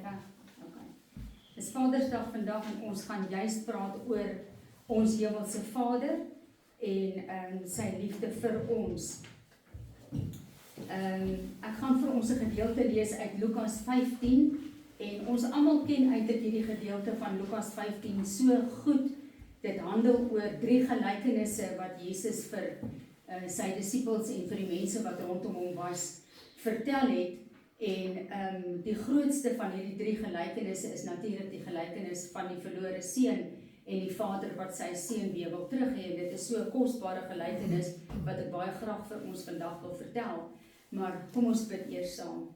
reg? Okay. Dis Vadersdag vandag en ons gaan juist praat oor ons hemelse Vader en sy liefde vir ons. Ek gaan vir ons 'n gedeelte lees uit Lukas 15 en ons almal ken eintlik hierdie gedeelte van Lukas 15 so goed. Dit handel oor 3 gelykenisse wat Jesus vir sy disippels en vir die mense wat rondom hom was vertel het. En die grootste van hierdie 3 gelykenisse is natuurlik die gelykenis van die verlore seun en die vader wat sy seun weer wil terug hê. Dit is so 'n kosbare gelykenis wat ek baie graag vir ons vandag wil vertel. Maar kom ons bid eers saam.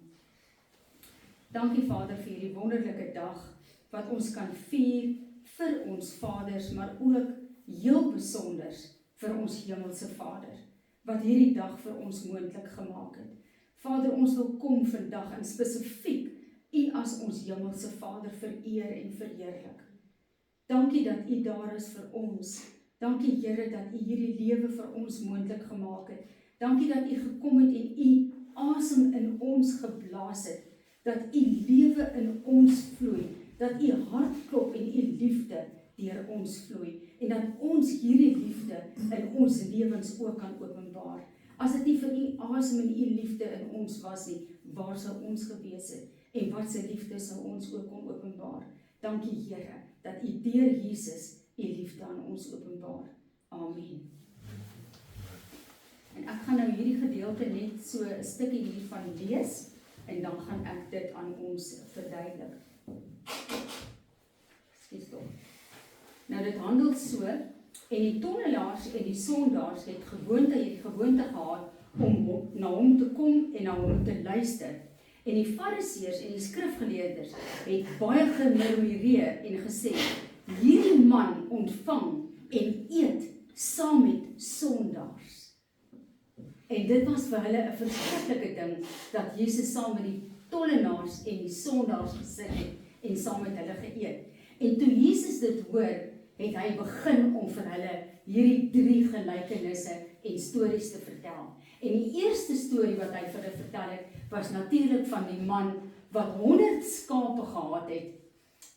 Dankie Vader vir hierdie wonderlike dag wat ons kan vier vir ons vaders, maar ook heel besonders vir ons hemelse Vader wat hierdie dag vir ons moontlik gemaak het. Vader, ons wil kom vandag en spesifiek U as ons hemelse Vader vereer en verheerlik. Dankie dat U daar is vir ons. Dankie Here dat U hierdie lewe vir ons moontlik gemaak het. Dankie dat U gekom het en U asem in ons geblaas het. Dat U lewe in ons vloei. Dat U hartklop en U liefde deur ons vloei. En dat ons hierdie liefde in ons lewens ook kan openbaar. As dit nie vir U asem en U liefde in ons was nie, waar sou ons gewees het? En wat se liefde sou ons ook kon openbaar? Dankie Here, dat U deur Jesus U liefde aan ons openbaar. Amen. En ek gaan nou hierdie gedeelte net so 'n stukkie hiervan lees, en dan gaan ek dit aan ons verduidelik. Ekskuus tog. Nou dit handel so, en die tonnelaars en die sondaars het hierdie gewoonte gehad om na hom te kom en na hom te luister. En die fariseërs en die skrifgeleerdes het baie gemurmureer en gesê, hierdie man ontvang en eet saam met sondaars. En dit was vir hulle 'n verskriklike ding, dat Jesus saam met die tollenaars en die sondaars gesit het en saam met hulle geëet. En toe Jesus dit hoor, het hy begin om vir hulle hierdie 3 gelykenisse en stories te vertel. En die eerste storie wat hy vir hulle vertel het, was natuurlik van die man wat 100 skape gehad het,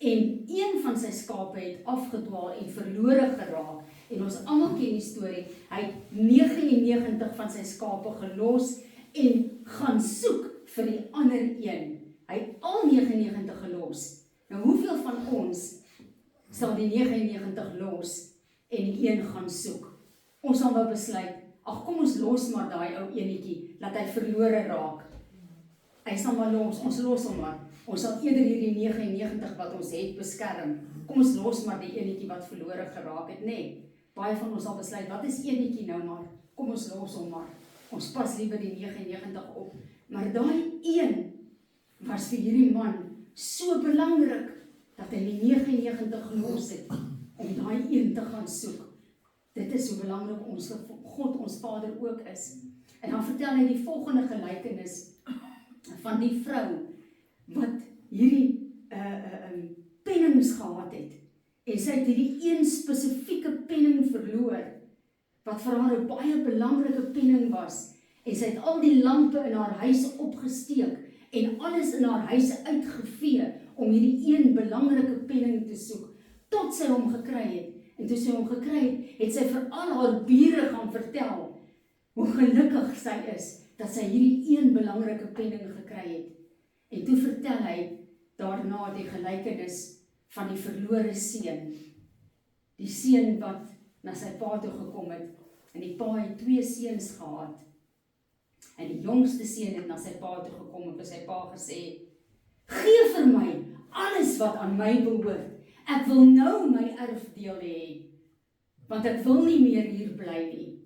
en een van sy skape het afgedwaal en verlore geraak. En ons almal ken die storie, hy het 99 van sy skape gelos en gaan soek vir die ander een. Hy het al 99 gelos. Nou hoeveel van ons sal die 99 los en die een gaan soek? Ons sal wel besluit, ag kom ons los maar daai ou enetjie, laat hy verlore raak. Hy sal maar los, ons los hom maar. Ons sal eerder hierdie 99 wat ons het beskerm. Kom ons los maar die enetjie wat verlore geraak het, nee. Baie van ons sal besluit, wat is enetjie nou maar? Kom ons los hom maar. Ons pas liewer die 99 op. Maar daai een was vir hierdie man so belangrik, dat hy die 99 gelos het, om daai een te gaan soek. Dit is hoe belangrik ons vir God, ons Vader ook is. En dan vertel hy die volgende gelykenis van die vrou, wat hierdie pennings gehad het, en sy het hierdie een spesifieke penning verloor, wat vir haar 'n baie belangrike penning was, en sy het al die lampe in haar huis opgesteek, en alles in haar huis uitgevee, om hierdie een belangrike penning te soek, tot sy hom gekry het. En toe sy hom gekry het, het sy vir al haar bure gaan vertel, hoe gelukkig sy is, dat sy hierdie een belangrike penning gekry het. En toe vertel hy daarna die gelykenis van die verlore seun. Die seun wat na sy pa toe gekom het, en die pa het 2 seuns gehad. En die jongste seun het na sy pa toe gekom en vir sy pa gesê, gee vir my alles wat aan my behoort. Ek wil nou my erfdeel hê, want ek wil nie meer hier bly nie.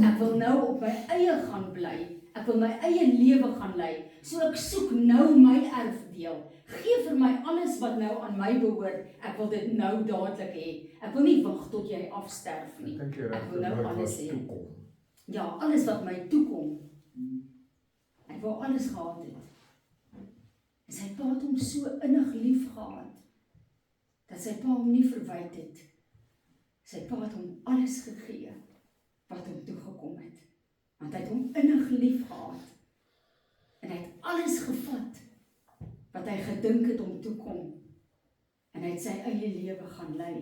Ek wil nou op my eie gaan bly. Ek wil my eie lewe gaan lei. So ek soek nou my erfdeel. Gee vir my alles wat nou aan my behoort. Ek wil dit nou dadelik hê. Ek wil nie wag tot jy afsterf nie. Ek wil nou alles hê. Ja, alles wat my toekom. Ek wil alles gehad het. En sy pa het hom so innig lief gehad, dat sy pa hom nie verwyd het. Sy pa het hom alles gegee, wat hom toegekom het. Want hy het hom innig lief gehad. En hy het alles gevat, wat wat hy gedink het om toe kom. En hy het sy eie lewe gaan lei.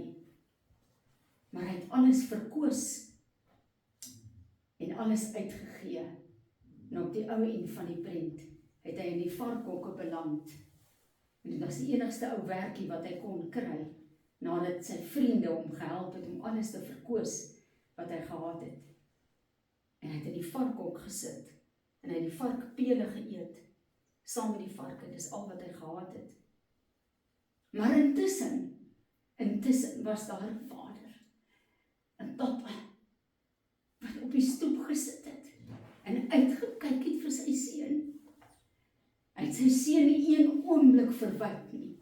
Maar hy het alles verkoos en alles uitgegee. En op die ou end van die prent het hy in die varkhokke beland. En dit was die enigste ou werkie wat hy kon kry, nadat sy vriende hom gehelp het om alles te verkoos wat hy gehad het. En hy het in die varkhok gesit, en hy het die varkpele geëet, saam met die varke, dis al wat hy gehad het. Maar intussen was daar 'n vader, 'n pappa, wat op die stoep gesit het, en uitgekyk het vir sy seun. Hy het sy seun nie een oomblik verwyd nie.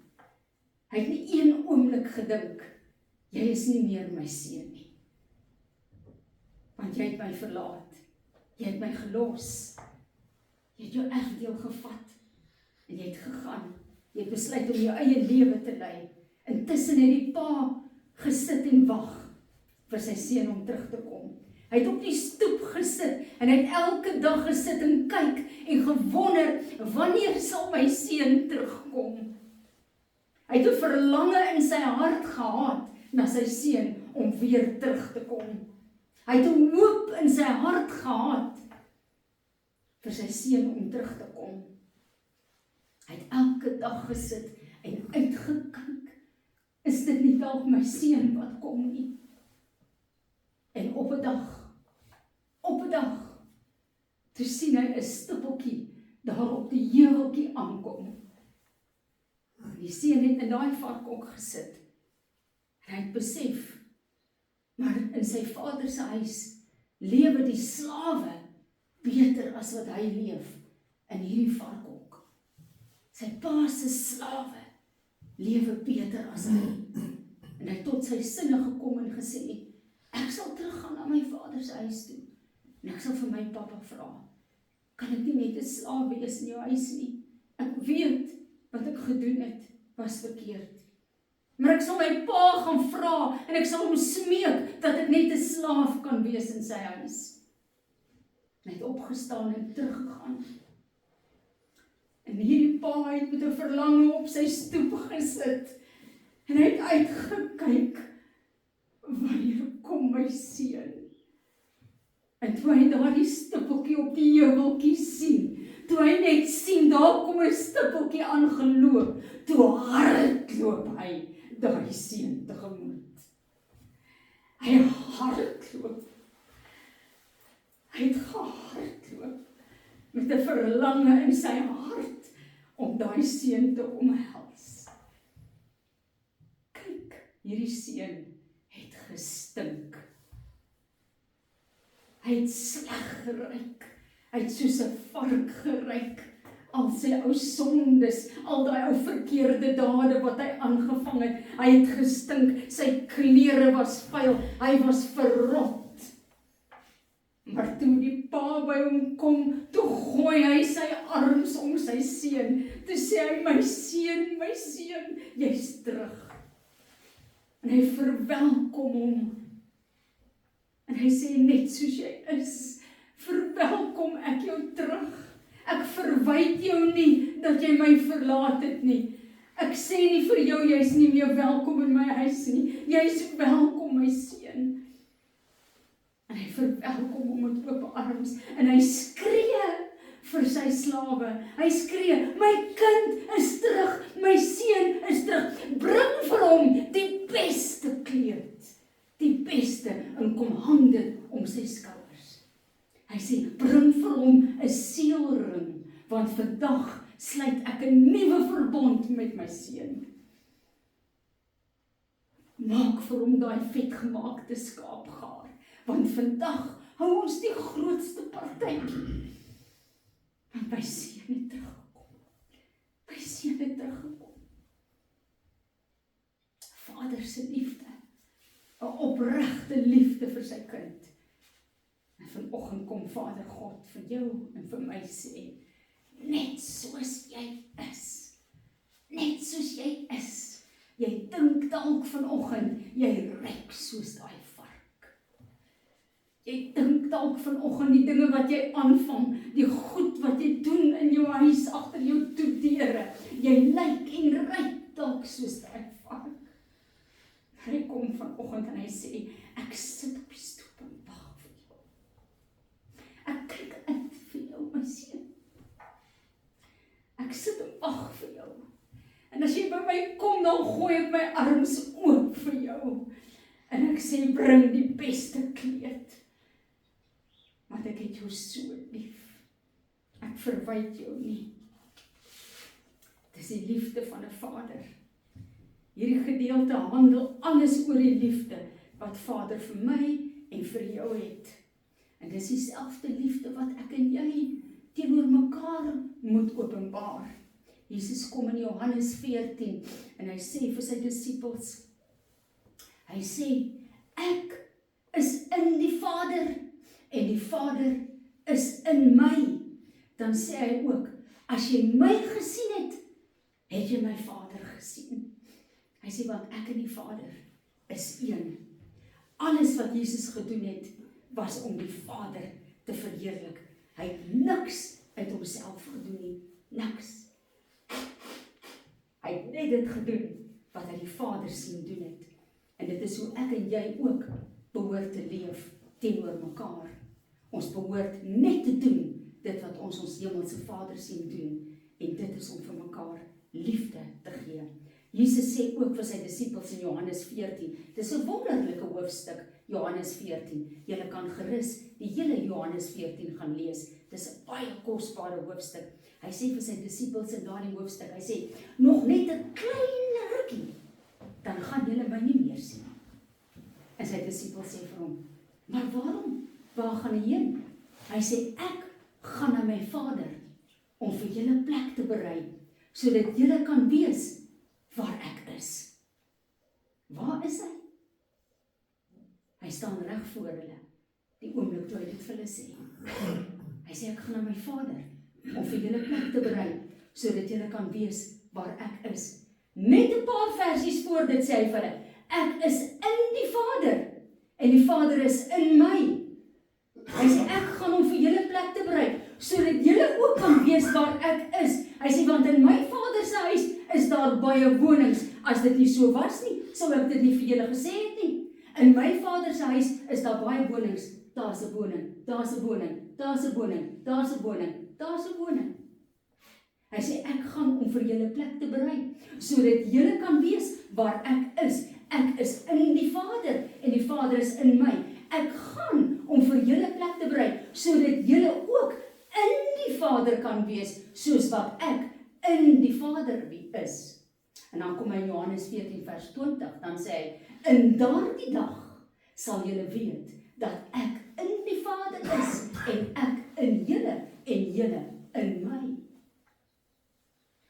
Hy het nie een oomblik gedink, jy is nie meer my seun nie. Want jy het my verlaat, jy het my gelos, jy het jou erfdeel gevat, en jy het gegaan, jy het besluit om jou eie lewe te lei. Intussen het die pa gesit en wag vir sy seun om terug te kom. Hy het op die stoep gesit, en hy het elke dag gesit en kyk, en gewonder, wanneer sal my seun terugkom? Hy het 'n verlange in sy hart gehad, na sy seun, om weer terug te kom. Hy het 'n hoop in sy hart gehad, vir sy seun om terug te kom. Hy het elke dag gesit, en uitgekyk, is dit nie dalk my seun wat kom nie? En op 'n dag, toe sien hy 'n stippeltjie, daar op die heuweltjie aankom. Die seun het in daai varkhok gesit, en hy het besef, maar in sy vader se huis, lewe die slawe, beter as wat hy leef, in hierdie varkhok. Sy pa se slawe, lewe beter as hy. En hy het tot sy sinne gekom en gesê, ek sal teruggaan na my vader se huis toe, en ek sal vir my pappa vra, kan ek nie net 'n slaaf wees in jou huis nie? Ek weet, wat ek gedoen het, was verkeerd. Maar ek sal my pa gaan vra, en ek sal hom smeek, dat ek net 'n slaaf kan wees in sy huis. En hy het opgestaan en teruggegaan. En hierdie pa het met 'n verlange op sy stoep gesit, en hy het uitgekyk, wanneer kom my seun? En toe hy daardie stippeltjie op die heuweltjie sien, toe hy net sien, daar kom 'n stippeltjie aangeloop, toe hardloop hy daai seun tegemoet. Hy hardloop. Hy het gehardloop, met 'n verlange in sy hart, om daai seun te omhels. Kyk, hierdie seun het gestink. Hy het sleg geruik, hy het soos 'n vark geruik, al sy ou sondes, al daai ou verkeerde dade wat hy aangevang het, hy het gestink, sy klere was vuil, hy was verrot. Maar toe die pa by hom kom, toe gooi hy sy arms om sy seun, toe sê hy, my seun, jy's terug. En hy verwelkom hom, en hy sê, net soos jy is, verwelkom ek jou terug. Ek verwyd jou nie, dat jy my verlaat het nie. Ek sê nie vir jou, jy's nie meer welkom in my huis nie. Jy's welkom, my seun. En hy verwelkom hom met oop arms, en hy skree vir sy slawe. Hy skree, my kind is terug, my seun is terug. Bring vir hom die beste kleed, die beste, en kom hang dit om sy skouers. Hy sê, bring vir hom 'n seelring, want vandag sluit ek 'n nuwe verbond met my seun. Maak vir hom daai vetgemaakte skaapgaar, want vandag hou ons die grootste partytjie. Want my seun het teruggekom. My seun het teruggekom. Vader se liefde, 'n opregte liefde vir sy kind. En vanoggend kom Vader God vir jou en vir my sê, net soos jy is, net soos jy is. Jy dink dalk vanoggend, jy ruik soos daai vark. Jy dink dalk vanoggend die dinge wat jy aanvang, die goed wat jy doen in jou huis agter jou toe deure. Jy lyk en ryk dalk soos daai vark. Hy kom vanoggend en hy sê, ek sit op die stoep en wag vir jou. Ek kyk uit vir jou, my seun. Ek sit en wag vir jou. En as jy by my kom, dan gooi ek my arms oop vir jou. En ek sê, bring die beste kleed. Want ek het jou so lief. Ek verwyd jou nie. Dis die liefde van 'n Vader. Hierdie gedeelte handel alles oor die liefde wat Vader vir my en vir jou het. En dis dieselfde liefde wat ek en jy teenoor mekaar moet openbaar. Jesus kom in Johannes 14 en hy sê vir sy disippels, hy sê, ek is in die Vader en die Vader is in my. Dan sê hy ook, as jy my gesien het, het jy my Vader gesien. Hy sê, want ek en die Vader is een. Alles wat Jesus gedoen het, was om die Vader te verheerlik. Hy het niks uit homself gedoen nie. Niks. Hy het net dit gedoen, wat hy die Vader sien doen het. En dit is hoe ek en jy ook behoort te leef teenoor mekaar. Ons behoort net te doen, dit wat ons hemelse Vader sien doen. En dit is om vir mekaar liefde te gee. Jesus sê ook vir sy disippels in Johannes 14, dis 'n wonderlike hoofstuk, Johannes 14, julle kan gerus die hele Johannes 14 gaan lees, dis 'n baie kosbare hoofstuk. Hy sê vir sy disippels in daardie hoofstuk, hy sê, nog net 'n klein rukkie, dan gaan julle my nie meer sien. En sy disippels sê vir hom, maar waarom? Waar gaan jy heen? Hy sê, ek gaan na my Vader, om vir julle plek te berei, sodat julle kan wees waar ek is. Waar is hy? Hy staan reg voor hulle, die oomblik toe hy dit vir hulle sê. Hy sê, ek gaan na my Vader, om vir julle plek te berei, sodat julle kan wees waar ek is. Net 'n paar versies voor dit sê hy vir hulle, ek is in die Vader, en die Vader is in my. Hy sê, ek gaan om vir julle plek te berei, sodat julle ook kan wees waar ek is. Hy sê, want in my Vader se huis is daar baie wonings. As dit nie so was nie, sou ek dit nie vir julle gesê het nie. In my Vader se huis is daar baie wonings. Daar's 'n woning, daar's 'n woning, daar's 'n woning, daar's 'n woning, daar's 'n woning. Hy sê, ek gaan om vir julle plek te berei, sodat julle kan wees waar ek is. Ek is in die Vader, en die Vader is in my. Ek gaan om vir julle plek te berei, sodat julle ook in die Vader kan wees, soos wat ek in die Vader is. En dan kom hy in Johannes 14 vers 20, dan sê hy, in daardie dag sal julle weet, dat ek in die Vader is, en ek in julle, en julle in my.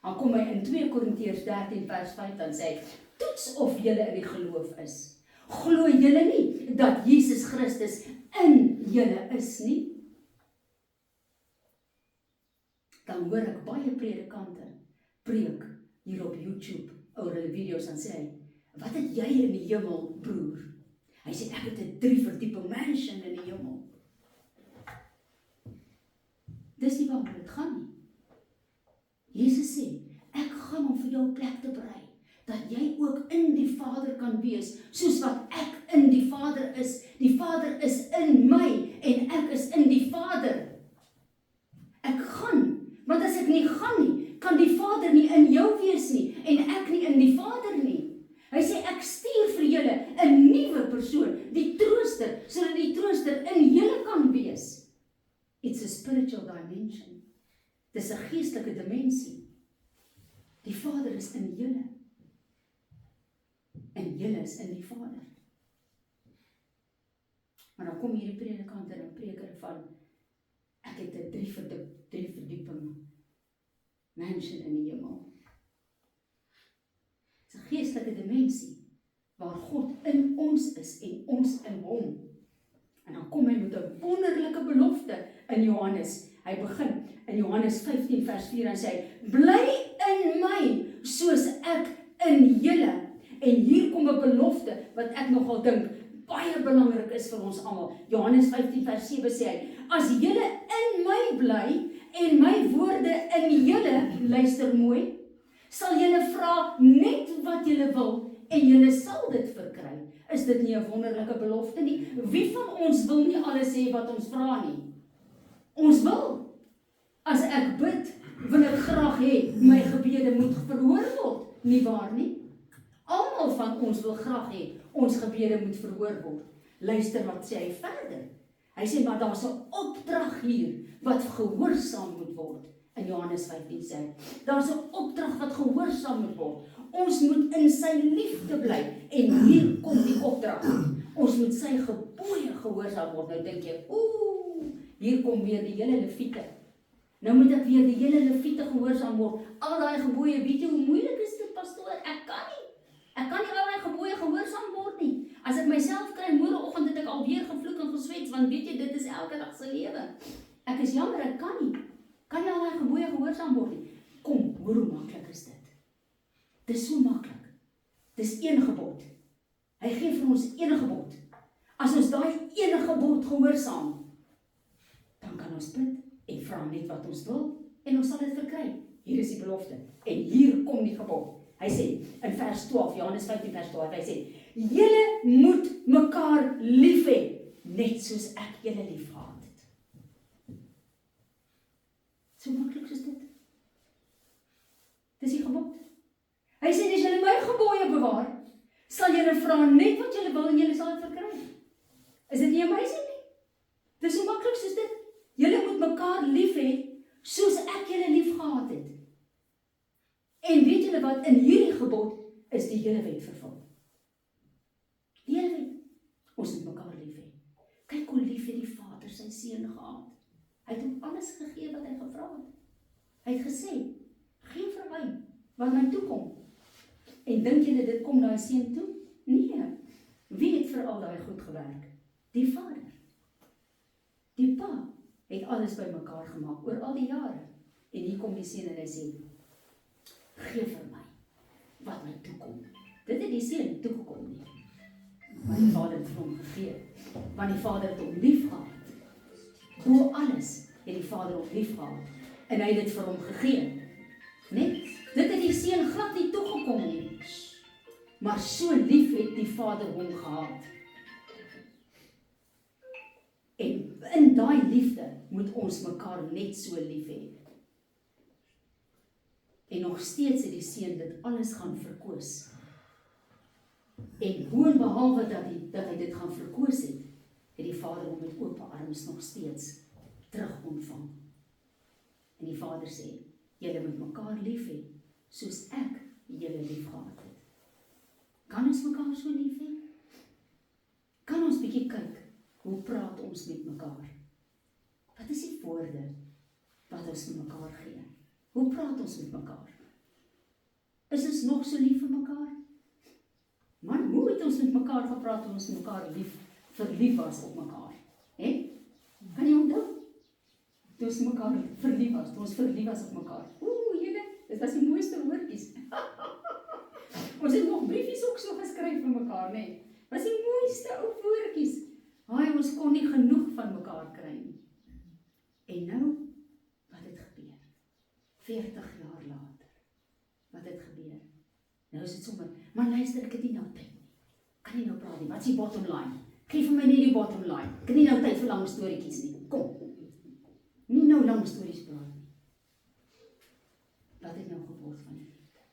Dan kom hy in 2 Korintiërs 13 vers 5, dan sê hy, toets of julle in die geloof is. Glo julle nie, dat Jesus Christus in julle is nie? Dan hoor ek baie predikante preek hier op YouTube, oor hulle video's, dan sê hy, wat het jy in die hemel, broer? Hy sê, ek het 'n 3 verdieping mansion in die hemel. Dis nie waaroor dit gaan nie. Jesus sê, ek gaan om vir jou plek te berei, dat jy ook in die Vader kan wees, soos wat ek in die Vader is. Die Vader is in my, en ek is in die Vader. Ek gaan, want as ek nie gaan nie, kan die Vader nie in jou wees nie, en ek nie in die Vader nie. Hy sê, ek stuur vir julle 'n nuwe persoon, die trooster, sodat die trooster in julle kan wees. It's a spiritual dimension. Dis 'n geestelike dimensie. Die Vader is in julle. En julle is in die Vader. Maar dan kom hierdie predikant en dan preek hy van, ek het 'n 3 verdieping mansion in die hemel. Dis 'n geestelike dimensie, waar God in ons is en ons in hom. En dan kom hy met 'n wonderlike belofte in Johannes. Hy begin in Johannes 15 vers 4 en sê hy, bly in my, soos ek in julle. En hier kom 'n belofte, wat ek nogal dink, baie belangrik is vir ons almal. Johannes 15 vers 7 sê hy, as julle in my bly, en my woorde in julle, luister mooi, Sal julle vra net wat julle wil en julle sal dit verkry. Is dit nie 'n wonderlike belofte nie? Wie van ons wil nie alles hê wat ons vra nie? Ons wil. As ek bid, wil ek graag hê my gebede moet verhoor word. Nie waar nie? Almal van ons wil graag hê ons gebede moet verhoor word. Luister wat sê hy verder. Hy sê maar daar's 'n opdrag hier wat gehoorsaam moet word. In Johannes 15 sê hy, daar's 'n opdrag wat gehoorsaam moet word. Ons moet in sy liefde bly en hier kom die opdrag. Ons moet sy gebooie gehoorsaam word. Nou dink jy, hier kom weer die hele Lewiete. Nou moet ek weer die hele Lewiete gehoorsaam word. Al daai gebooie, weet jy hoe moeilik is dit, pastoor? Ek kan nie. Ek kan nie al daai gebooie gehoorsaam word nie. As ek myself kry, môreoggend het ek alweer gevloek en geswets, want weet jy, dit is elke dag se lewe. Ek is jammer, ek kan nie. Kan nie al daai gebooie gehoorsaam word nie. Kom, hoor hoe maklik is dit. Dis so maklik. Dis een gebod. Hy gee vir ons een gebod. As ons daai een gebod gehoorsaam, dan kan ons bid en vra net wat ons wil en ons sal dit verkry. Hier is die belofte. En hier kom die gebod. Hy sê in vers 12, Johannes 15 vers 12, hy sê, julle moet mekaar lief hê, net soos ek julle lief gehad het. So maklik soos dit. Dis die gebod. Hy sê, as julle my gebooie bewaar, sal julle vra net wat julle wil en julle sal dit verkry. Is dit nie amazing nie? Dis so maklik soos dit. Julle moet mekaar lief hê, soos ek julle lief gehad het. En weet julle wat, in hierdie gebod is die hele wet vervul. Die hele wet. Ons moet mekaar lief hê. Kyk hoe lief het die Vader sy seun gehad. Hy het hom alles gegee wat hy gevra het. Hy het gesê, gee vir my, wat my toekom. En dink julle dit kom daai seun toe? Nee. Wie het vir al daai goed gewerk? Die Vader. Die Pa het alles bymekaar gemaak oor al die jare. En hier kom die seun en hy sê, gee vir my wat my toekom. Dit het die seun toegekom nie. Maar die Vader het vir hom gegee. Want die Vader het hom lief gehad. Bo alles het die Vader hom lief gehad. En hy het dit vir hom gegee. Net, dit het die seun glad nie toegekom nie. Maar so lief het die Vader hom gehad. En in daai liefde moet ons mekaar net so lief hê. En nog steeds het die seun dit alles gaan verkoos. En boonbehalwe dat hy dit gaan verkoos het die Vader hom met oop arms nog steeds terug ontvang. En die Vader sê, julle moet mekaar lief hê, soos ek julle lief gehad het. Kan ons mekaar so lief hê? Kan ons bietjie kyk, hoe praat ons met mekaar? Wat is die woorde wat ons met mekaar gee? Hoe praat ons met mekaar? Is ons nog so lief vir mekaar? Man, hoe het ons met mekaar gepraat toe ons met mekaar verlief was op mekaar? Kan jy onthou? Toe ons mekaar verlief was, toe ons verlief was op mekaar. Julle, dit was die mooiste woordjies. Ons het nog briefies ook so geskryf vir mekaar, nee. Was die mooiste ou woordjies. Ons kon nie genoeg van mekaar kry nie. En nou, wat het gebeur? 40 jaar later, wat het gebeur? Nou is dit sommer, maar luister, ek het nie nou tyd nie. Kan nie nou praat nie, wat is die bottom line? Geef vir my nie die bottom line. Ek het nie nou tyd vir lang storieetjies nie. Kom. Nie nou lang stories praat nie. Wat het nou geword van die liefde?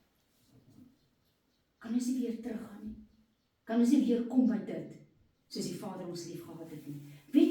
Kan ons nie weer teruggaan nie? Kan ons nie weer kom by dit, soos die Vader ons lief gehad het nie? Weet